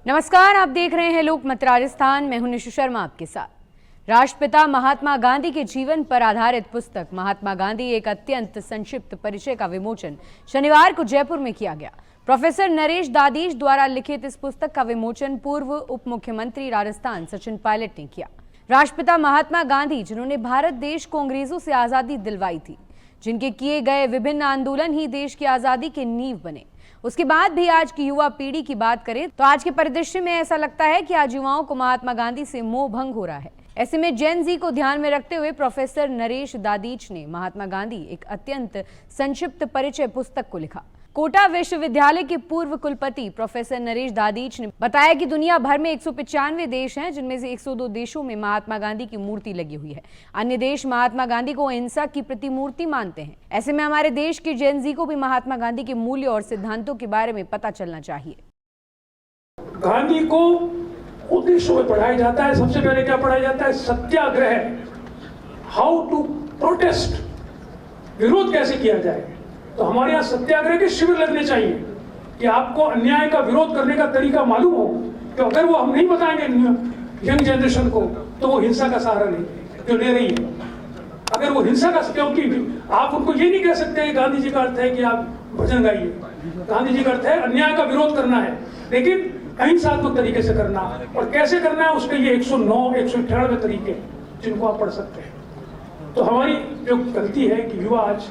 नमस्कार, आप देख रहे हैं लोकमत राजस्थान। मैं हूं निशु शर्मा आपके साथ। राष्ट्रपिता महात्मा गांधी के जीवन पर आधारित पुस्तक महात्मा गांधी एक अत्यंत संक्षिप्त परिचय का विमोचन शनिवार को जयपुर में किया गया। प्रोफेसर नरेश दादीश द्वारा लिखित इस पुस्तक का विमोचन पूर्व उप मुख्यमंत्री राजस्थान सचिन पायलट ने किया। राष्ट्रपिता महात्मा गांधी, जिन्होंने भारत देश को अंग्रेजों से आजादी दिलवाई थी, जिनके किए गए विभिन्न आंदोलन ही देश की आजादी के नींव बने, उसके बाद भी आज की युवा पीढ़ी की बात करें तो आज के परिदृश्य में ऐसा लगता है कि आज युवाओं को महात्मा गांधी से मोह भंग हो रहा है। ऐसे में जेन जी को ध्यान में रखते हुए प्रोफेसर नरेश दादीच ने महात्मा गांधी एक अत्यंत संक्षिप्त परिचय पुस्तक को लिखा। कोटा विश्वविद्यालय के पूर्व कुलपति प्रोफेसर नरेश दादीच ने बताया कि दुनिया भर में 195 देश हैं, जिनमें से 102 देशों में महात्मा गांधी की मूर्ति लगी हुई है। अन्य देश महात्मा गांधी को अहिंसा की प्रतिमूर्ति मानते हैं। ऐसे में हमारे देश के जेन जी को भी महात्मा गांधी के मूल्य और सिद्धांतों के बारे में पता चलना चाहिए। गांधी को उद्देश्यों में पढ़ाया जाता है। सबसे पहले क्या पढ़ाया जाता है? सत्याग्रह, हाउ टू प्रोटेस्ट, विरोध कैसे किया जाए। तो हमारे यहाँ सत्याग्रह के शिविर लगने चाहिए कि आपको अन्याय का विरोध करने का तरीका मालूम हो। तो अगर वो हम नहीं बताएंगे यंग जनरेशन को, तो वो हिंसा का सहारा जो ले रही है। अगर वो हिंसा का, क्योंकि आप उनको ये नहीं कह सकते गांधी जी का अर्थ है कि आप भजन गाइए। गांधी जी का अर्थ है अन्याय का विरोध करना है, लेकिन अहिंसात्मक तरीके से करना। और कैसे करना है, उसके ये 109 198 तरीके जिनको आप पढ़ सकते हैं। तो हमारी जो गलती है कि युवा आज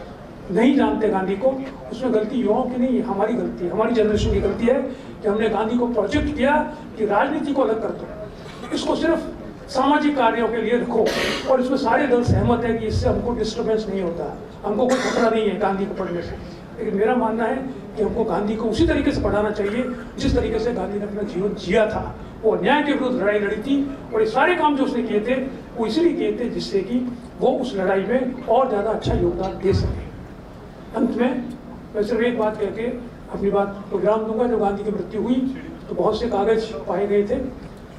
नहीं जानते गांधी को, उसमें गलती युवाओं की नहीं है, हमारी गलती है, हमारी जनरेशन की गलती है कि हमने गांधी को प्रोजेक्ट किया कि राजनीति को अलग कर दो, इसको सिर्फ सामाजिक कार्यों के लिए रखो। और इसमें सारे दल सहमत है कि इससे हमको डिस्टर्बेंस नहीं होता, हमको कोई खतरा नहीं है गांधी को पढ़ने से। लेकिन मेरा मानना है कि हमको गांधी को उसी तरीके से पढ़ाना चाहिए जिस तरीके से गांधी ने अपना जीवन जिया था। वो अन्याय के विरुद्ध लड़ाई लड़ी थी, और ये सारे काम जो उसने किए थे वो इसलिए किए थे जिससे कि वो उस लड़ाई में और ज़्यादा अच्छा योगदान दे सके। अंत में मैं सिर्फ एक बात कह के अपनी बात को विराम दूंगा। जब गांधी की मृत्यु हुई तो बहुत से कागज पाए गए थे।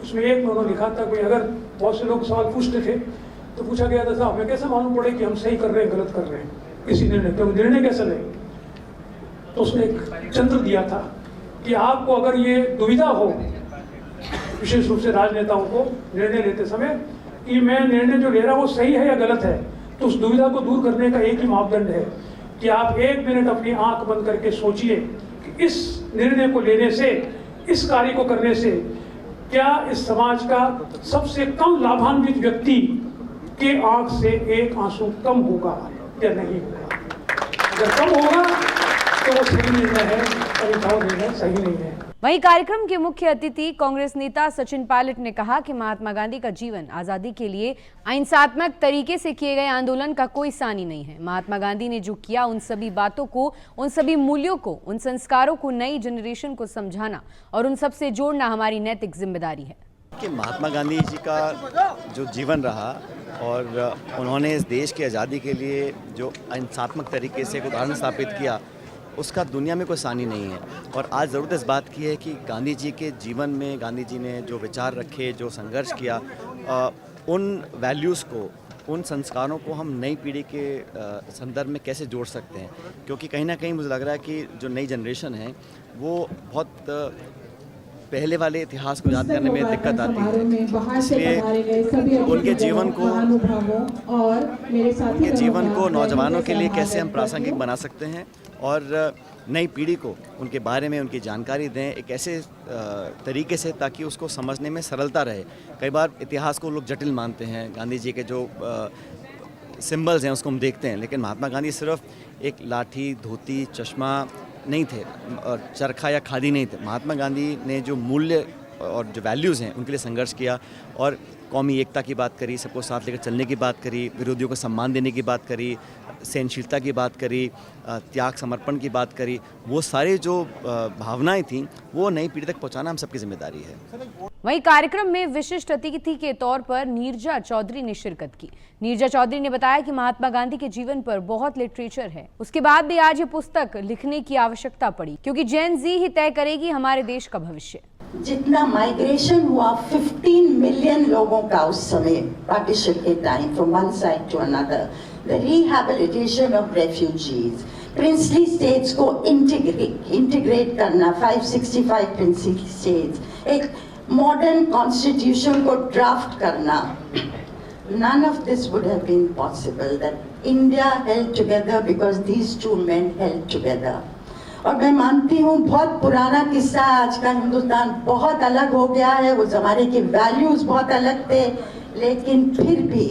उसमें एक में उन्होंने लिखा था कि अगर बहुत से लोग सवाल पूछते थे तो पूछा गया था, साहब हमें कैसे मालूम पड़े कि हम सही कर रहे हैं गलत कर रहे हैं, किसी निर्णय कैसे लें। तो उसने एक चंद्र दिया था कि आपको अगर ये दुविधा हो, विशेष रूप से राजनेताओं को निर्णय लेते समय, कि मैं निर्णय जो ले रहा हूँ वो सही है या गलत है, तो उस दुविधा को दूर करने का एक ही मापदंड है कि आप 1 मिनट अपनी आंख बंद करके सोचिए कि इस निर्णय को लेने से, इस कार्य को करने से क्या इस समाज का सबसे कम लाभान्वित व्यक्ति के आंख से एक आंसू कम होगा या नहीं होगा। अगर कम होगा तो वो सही निर्णय है, और निर्णय सही नहीं है। वहीं कार्यक्रम के मुख्य अतिथि कांग्रेस नेता सचिन पायलट ने कहा कि महात्मा गांधी का जीवन आजादी के लिए अहिंसात्मक तरीके से किए गए आंदोलन का कोई सानी नहीं है। महात्मा गांधी ने जो किया, उन सभी बातों को, उन सभी मूल्यों को, उन संस्कारों को नई जनरेशन को समझाना और उन सबसे जोड़ना हमारी नैतिक जिम्मेदारी है। कि महात्मा गांधी जी का जो जीवन रहा और उन्होंने इस देश की आज़ादी के लिए जो अहिंसात्मक तरीके से एक उदाहरण स्थापित किया, उसका दुनिया में कोई सानी नहीं है। और आज ज़रूरत इस बात की है कि गांधी जी के जीवन में गांधी जी ने जो विचार रखे, जो संघर्ष किया, उन वैल्यूज़ को, उन संस्कारों को हम नई पीढ़ी के संदर्भ में कैसे जोड़ सकते हैं। क्योंकि कहीं ना कहीं मुझे लग रहा है कि जो नई जनरेशन है वो बहुत पहले वाले इतिहास को याद करने में दिक्कत आती है। इसलिए उनके जीवन को नौजवानों के लिए कैसे हम प्रासंगिक बना सकते हैं और नई पीढ़ी को उनके बारे में उनकी जानकारी दें एक ऐसे तरीके से ताकि उसको समझने में सरलता रहे। कई बार इतिहास को लोग जटिल मानते हैं, गांधी जी के जो सिंबल्स हैं उसको हम देखते हैं, लेकिन महात्मा गांधी सिर्फ एक लाठी, धोती, चश्मा नहीं थे और चरखा या खादी नहीं थे। महात्मा गांधी ने जो मूल्य और जो वैल्यूज़ हैं उनके लिए संघर्ष किया और कौमी एकता की बात करी, सबको साथ लेकर चलने की बात करी, विरोधियों को सम्मान देने की बात करी, सहनशीलता की बात करी, त्याग समर्पण की बात करी। वो सारे जो भावनाएं थीं वो नई पीढ़ी तक पहुंचाना हम सबकी जिम्मेदारी है। वहीं कार्यक्रम में विशिष्ट अतिथि के तौर पर नीरजा चौधरी ने शिरकत की। नीरजा चौधरी ने बताया कि महात्मा गांधी के जीवन पर बहुत लिटरेचर है, उसके बाद भी आज ये पुस्तक लिखने की आवश्यकता पड़ी क्योंकि जेन जी ही तय करेगी हमारे देश का भविष्य। जितना माइग्रेशन हुआ 15 मिलियन लोगों का उस समय पार्टीशन के time from one side to another, the rehabilitation of refugees, princely states को इंटीग्रेट करना, 565 प्रिंसली स्टेट्स, एक मॉडर्न कॉन्स्टिट्यूशन को ड्राफ्ट करना, none of this would have been possible. That India held together because these two men held together. और मैं मानती हूँ बहुत पुराना किस्सा, आज का हिंदुस्तान बहुत अलग हो गया है, उस ज़माने के वैल्यूज बहुत अलग थे, लेकिन फिर भी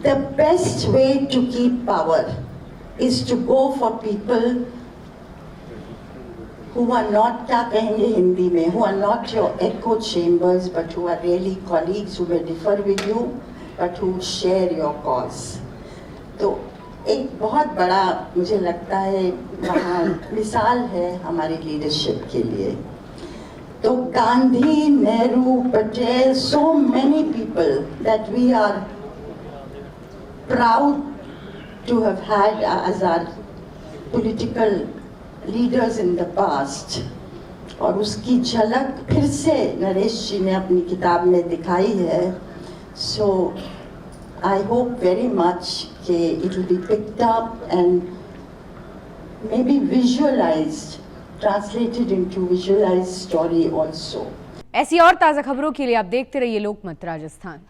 the best way to keep power is to go for people who are not, क्या कहेंगे हिंदी में, who are not your echo chambers, but who are really colleagues who may differ with you, but who share your cause. तो एक बहुत बड़ा मुझे लगता है वहाँ मिसाल है हमारी लीडरशिप के लिए. तो Gandhi, Nehru, Patel, so many people that we are proud to have had as our political leaders in the past. और उसकी झलक फिर से नरेश जी ने अपनी किताब में दिखाई है. So I hope very much कि it will be picked up and maybe visualized, translated into visualized story also. ऐसी और ताज़ा खबरों के लिए आप देखते रहिए लोकमत राजस्थान.